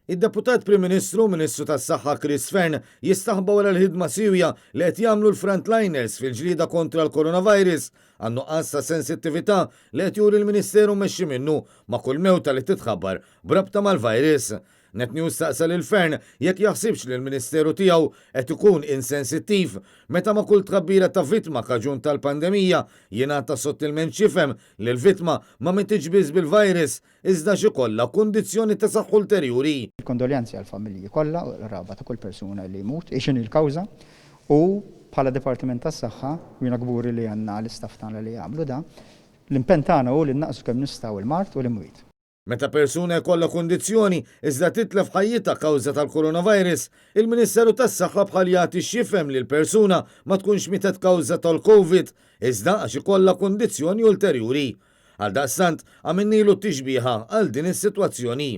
Id-Deputat Prim Ministru Ministru tas-Saħħa Chris Fern jistaħba wara l-ħidma sewja li qed jagħmlu l-frontliners fil-ġlieda kontra l-coronavirus għan nuqqas ta' sensittività li qed juri l-Ministeru mexxi minnu ma' kull mewta li titħabbar brabta mal-virus. Net News staqsal il-Fern jekk jaħsibx li l-Ministeru tiegħu qed ikun insensittiv meta ma' kull tkabbira ta' vittma kaġun tal-pandemija jingħata sottilment xifhem li l-vittma ma mitiġbiż bil-virus iżda xi kollha kundizzjoni ta' saħħa ulterjuri. Il-kondoljanzi għall-familji kollha u l-raba ta' kull persuna li jmut, ixin il-kawża u bħala Dipartiment tas-Saħħa jiena gburi li għandna l-istaff tagħna li jagħmlu da, l-impenn tagħna hu li naqsu kemm nistgħu il-mart u l-imwiet. Meta persuna jkollha kundizzjoni iżda titlef ħajjitha kawża tal-coronavirus, il-Ministeru tas-Saħħa bħal jagħti x'jifhem li l-persuna ma tkunx mietet kawża tal-COVID iżda għax ikollha kundizzjoni ulterjuri. Għaldaqstant għamilnilu t-tixbieħa għal din is-sitwazzjoni.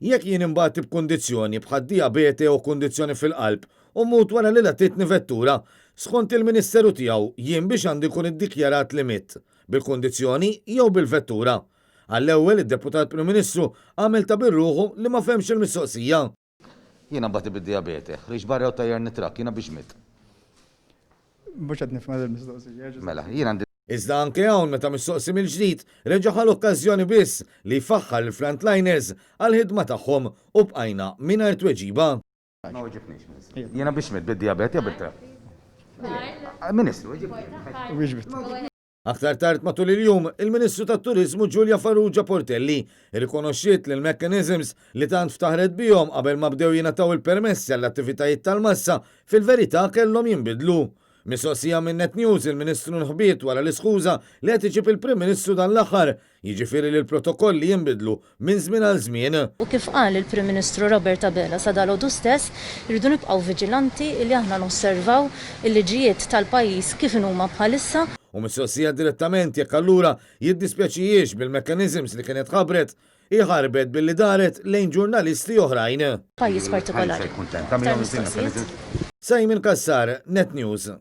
Jekk jien imbagħad b'kundizzjoni bħal diabete u kundizzjoni fil-qalb u mut wara li latitni vettura, skont il-Ministeru tiegħu jien biex għandi jkun iddikjarat limit bil-kundizzjoni jew bil-vettura. Għall-ewwel id-Deputat Prim Ministru għamel ta' birruħu li ma femx il-mistoqsija. Jiena mbagħad bid-diabete, ħriġ barra u tajjar nitrak, jiena biex mit. Mhux qed nifhem il-mistoqsija. Mela, jiena għandi. Iżda anke hawn meta mistoqsi mill-ġdid reġa' l-okkażjoni biss li jfaħħar il-frontliners għall-ħidma tagħhom u bqajna mingħajr tweġiba. Ma weġibniex. Jiena biex mit bid-diabete bit-trak. Ministru, weġibni. Aktar tard matul il-jum, il-Ministru tat-Turiżmu Giulia Farrugia Portelli irrikonoxxiet li l-mechanisms li tant ftaħret bihom qabel ma bdew jingħataw il-permessi għall-attivitajiet tal-massa fil-verità kellhom jinbidlu. Mistoqsija minn Net News il-Ministru nħbiet wara l-iskuża li qed iġib il-Prim Ministru dan l-aħħar, jiġifieri li l-protokolli jinbidlu minn żmien għal żmien. U kif qal il-Prim Ministru Robert Abela sa dalgħodu stess, irridu nibqgħu viġilanti li aħna nosservaw il-liġijiet tal-pajjiż kif huma bħalissa. U mistoqsija direttament jekk allura jiddispjaċijiex bil-mekkaniżms li kienet ħabret iħarbet billi daret lejn ġurnalisti oħrajn. Pajjiż partikolari. Sajmin Kassar, Net News.